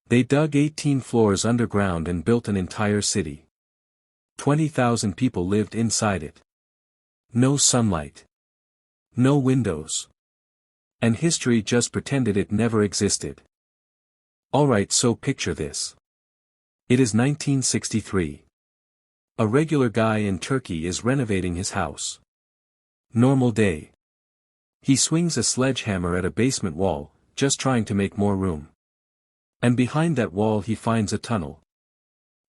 They dug 18 floors underground and built an entire city. 20,000 people lived inside it. No sunlight. No windows. And history just pretended it never existed. Alright, so picture this. It is 1963. A regular guy in Turkey is renovating his house. Normal day. He swings a sledgehammer at a basement wall, just trying to make more room. And behind that wall he finds a tunnel.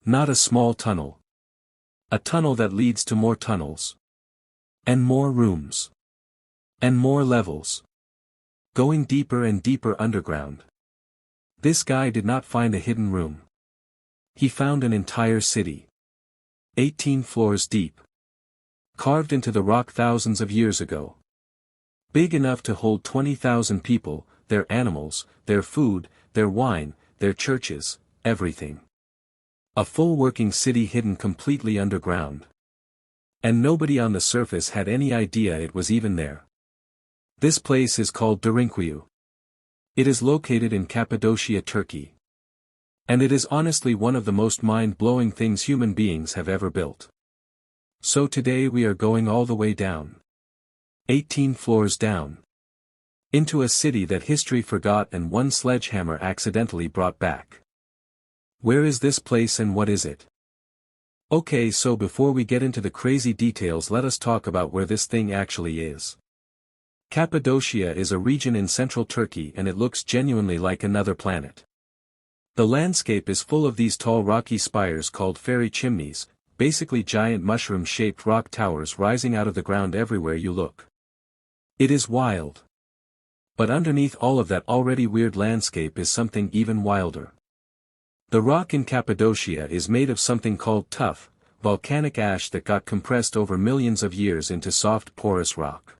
Not a small tunnel. A tunnel that leads to more tunnels. And more rooms. And more levels. Going deeper and deeper underground. This guy did not find a hidden room. He found an entire city. 18 floors deep. Carved into the rock thousands of years ago. Big enough to hold 20,000 people, their animals, their food, their wine, their churches, everything. A full working city hidden completely underground. And nobody on the surface had any idea it was even there. This place is called Derinkuyu. It is located in Cappadocia, Turkey. And it is honestly one of the most mind-blowing things human beings have ever built. So today we are going all the way down. 18 floors down. Into a city that history forgot and one sledgehammer accidentally brought back. Where is this place and what is it? Okay, so before we get into the crazy details, let us talk about where this thing actually is. Cappadocia is a region in central Turkey and it looks genuinely like another planet. The landscape is full of these tall rocky spires called fairy chimneys, basically giant mushroom-shaped rock towers rising out of the ground everywhere you look. It is wild. But underneath all of that already weird landscape is something even wilder. The rock in Cappadocia is made of something called tuff, volcanic ash that got compressed over millions of years into soft porous rock.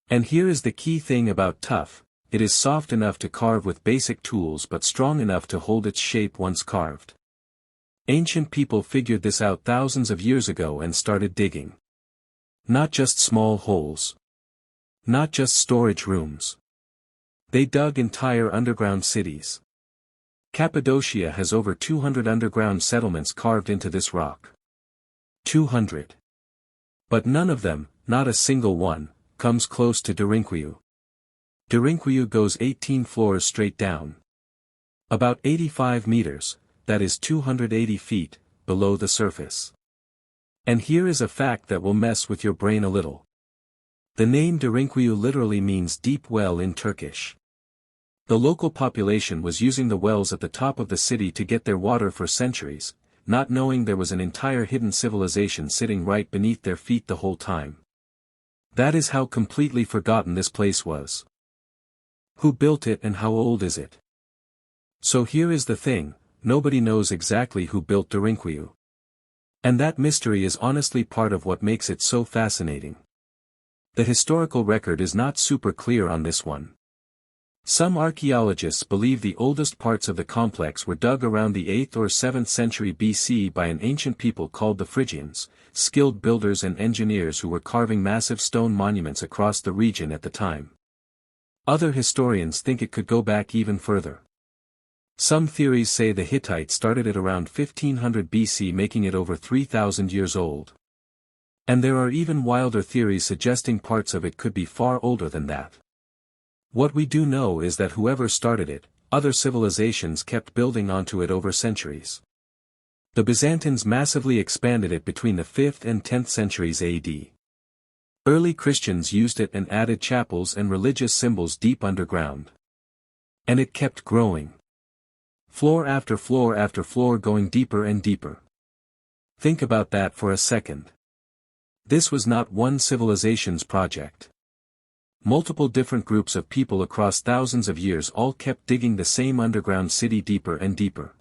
And here is the key thing about tuff: it is soft enough to carve with basic tools but strong enough to hold its shape once carved. Ancient people figured this out thousands of years ago and started digging. Not just small holes. Not just storage rooms. They dug entire underground cities. Cappadocia has over 200 underground settlements carved into this rock. 200. But none of them, not a single one, comes close to Derinkuyu. Derinkuyu goes 18 floors straight down. About 85 meters, that is 280 feet, below the surface. And here is a fact that will mess with your brain a little. The name Derinkuyu literally means deep well in Turkish. The local population was using the wells at the top of the city to get their water for centuries, not knowing there was an entire hidden civilization sitting right beneath their feet the whole time. That is how completely forgotten this place was. Who built it and how old is it? So here is the thing, nobody knows exactly who built Derinkuyu. And that mystery is honestly part of what makes it so fascinating. The historical record is not super clear on this one. Some archaeologists believe the oldest parts of the complex were dug around the 8th or 7th century BC by an ancient people called the Phrygians, skilled builders and engineers who were carving massive stone monuments across the region at the time. Other historians think it could go back even further. Some theories say the Hittites started it around 1500 BC, making it over 3,000 years old. And there are even wilder theories suggesting parts of it could be far older than that. What we do know is that whoever started it, other civilizations kept building onto it over centuries. The Byzantines massively expanded it between the 5th and 10th centuries AD. Early Christians used it and added chapels and religious symbols deep underground. And it kept growing. Floor after floor after floor, going deeper and deeper. Think about that for a second. This was not one civilization's project. Multiple different groups of people across thousands of years all kept digging the same underground city deeper and deeper.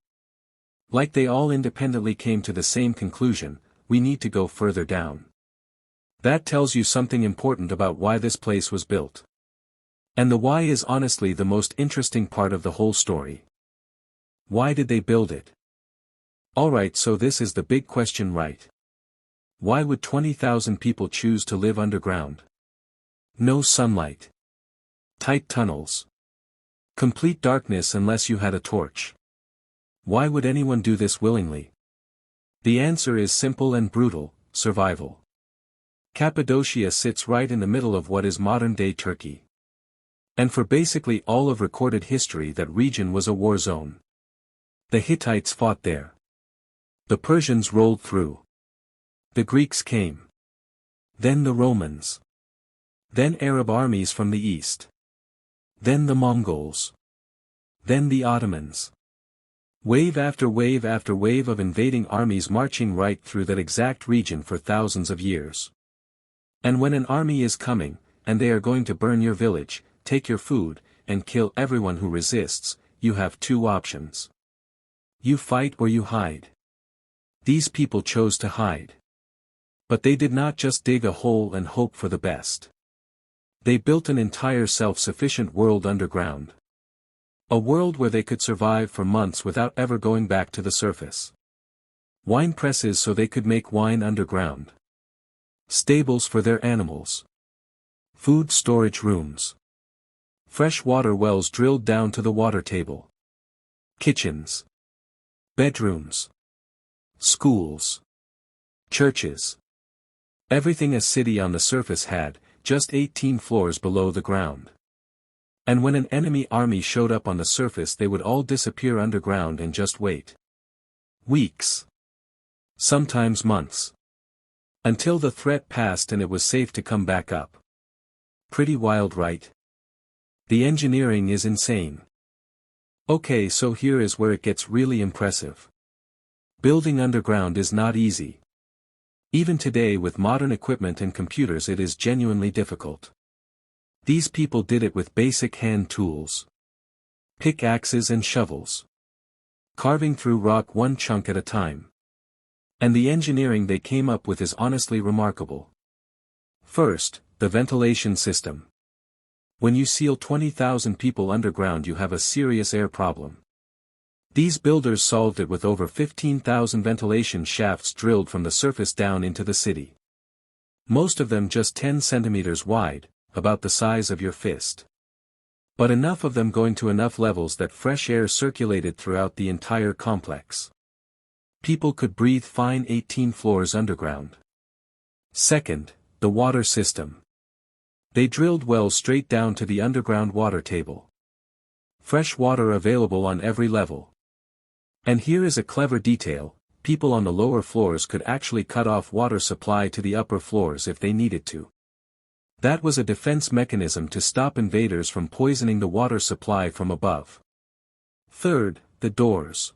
Like they all independently came to the same conclusion: we need to go further down. That tells you something important about why this place was built. And the why is honestly the most interesting part of the whole story. Why did they build it? Alright, so this is the big question, right? Why would 20,000 people choose to live underground? No sunlight. Tight tunnels. Complete darkness unless you had a torch. Why would anyone do this willingly? The answer is simple and brutal: survival. Cappadocia sits right in the middle of what is modern-day Turkey. And for basically all of recorded history, that region was a war zone. The Hittites fought there. The Persians rolled through. The Greeks came. Then the Romans. Then Arab armies from the east. Then the Mongols. Then the Ottomans. Wave after wave after wave of invading armies marching right through that exact region for thousands of years. And when an army is coming, and they are going to burn your village, take your food, and kill everyone who resists, you have two options. You fight or you hide. These people chose to hide. But they did not just dig a hole and hope for the best. They built an entire self-sufficient world underground. A world where they could survive for months without ever going back to the surface. Wine presses so they could make wine underground. Stables for their animals. Food storage rooms. Fresh water wells drilled down to the water table. Kitchens. Bedrooms. Schools. Churches. Everything a city on the surface had, just 18 floors below the ground. And when an enemy army showed up on the surface, they would all disappear underground and just wait. Weeks. Sometimes months. Until the threat passed and it was safe to come back up. Pretty wild, right? The engineering is insane. Okay, so here is where it gets really impressive. Building underground is not easy. Even today, with modern equipment and computers, it is genuinely difficult. These people did it with basic hand tools. Pickaxes and shovels. Carving through rock one chunk at a time. And the engineering they came up with is honestly remarkable. First, the ventilation system. When you seal 20,000 people underground, you have a serious air problem. These builders solved it with over 15,000 ventilation shafts drilled from the surface down into the city. Most of them just 10 centimeters wide, about the size of your fist. But enough of them going to enough levels that fresh air circulated throughout the entire complex. People could breathe fine 18 floors underground. Second, the water system. They drilled wells straight down to the underground water table. Fresh water available on every level. And here is a clever detail: people on the lower floors could actually cut off water supply to the upper floors if they needed to. That was a defense mechanism to stop invaders from poisoning the water supply from above. Third, the doors.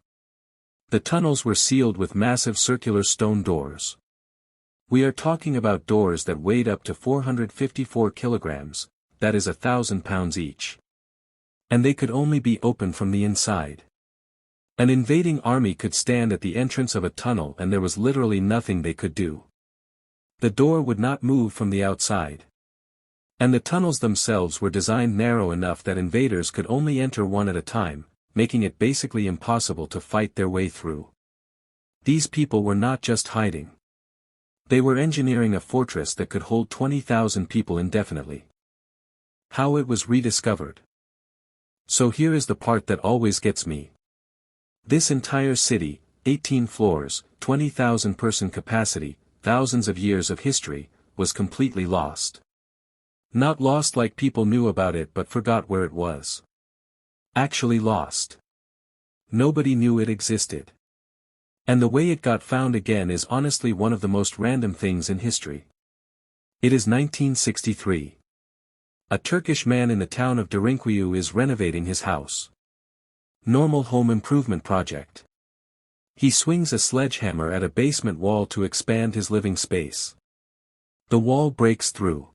The tunnels were sealed with massive circular stone doors. We are talking about doors that weighed up to 454 kilograms, that is 1,000 pounds each. And they could only be opened from the inside. An invading army could stand at the entrance of a tunnel and there was literally nothing they could do. The door would not move from the outside. And the tunnels themselves were designed narrow enough that invaders could only enter one at a time, making it basically impossible to fight their way through. These people were not just hiding. They were engineering a fortress that could hold 20,000 people indefinitely. How it was rediscovered. So here is the part that always gets me. This entire city, 18 floors, 20,000 person capacity, thousands of years of history, was completely lost. Not lost like people knew about it but forgot where it was. Actually lost. Nobody knew it existed. And the way it got found again is honestly one of the most random things in history. It is 1963. A Turkish man in the town of Derinkuyu is renovating his house. Normal home improvement project. He swings a sledgehammer at a basement wall to expand his living space. The wall breaks through.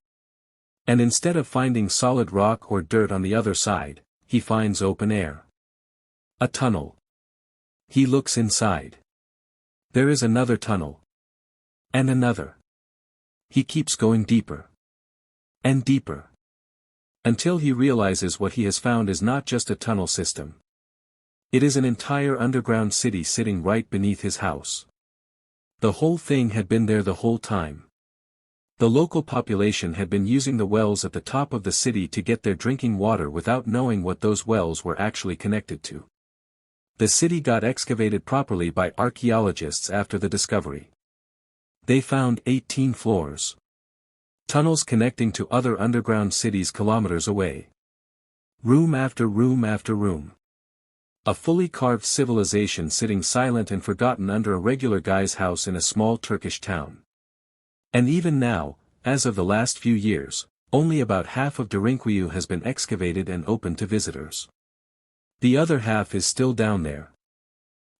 And instead of finding solid rock or dirt on the other side, he finds open air. A tunnel. He looks inside. There is another tunnel. And another. He keeps going deeper. And deeper. Until he realizes what he has found is not just a tunnel system. It is an entire underground city sitting right beneath his house. The whole thing had been there the whole time. The local population had been using the wells at the top of the city to get their drinking water without knowing what those wells were actually connected to. The city got excavated properly by archaeologists after the discovery. They found 18 floors. Tunnels connecting to other underground cities kilometers away. Room after room after room. A fully carved civilization sitting silent and forgotten under a regular guy's house in a small Turkish town. And even now, as of the last few years, only about half of Derinkuyu has been excavated and open to visitors. The other half is still down there.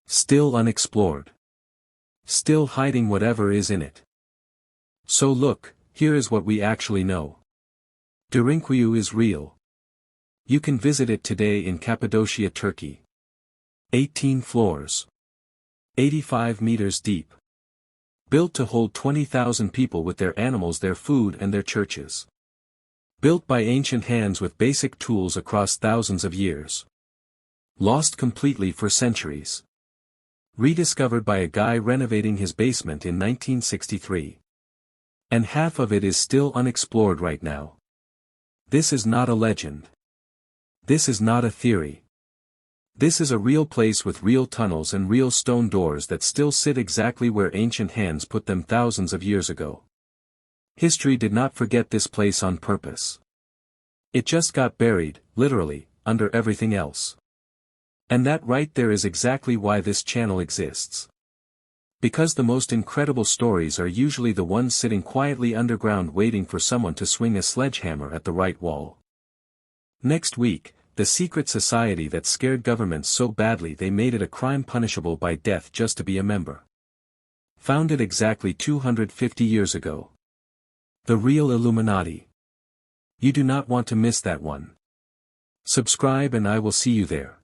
Still unexplored. Still hiding whatever is in it. So look, here is what we actually know. Derinkuyu is real. You can visit it today in Cappadocia, Turkey. 18 floors. 85 meters deep. Built to hold 20,000 people with their animals, their food and their churches. Built by ancient hands with basic tools across thousands of years. Lost completely for centuries. Rediscovered by a guy renovating his basement in 1963. And half of it is still unexplored right now. This is not a legend. This is not a theory. This is a real place with real tunnels and real stone doors that still sit exactly where ancient hands put them thousands of years ago. History did not forget this place on purpose. It just got buried, literally, under everything else. And that right there is exactly why this channel exists. Because the most incredible stories are usually the ones sitting quietly underground waiting for someone to swing a sledgehammer at the right wall. Next week, the secret society that scared governments so badly they made it a crime punishable by death just to be a member. Founded exactly 250 years ago. The real Illuminati. You do not want to miss that one. Subscribe and I will see you there.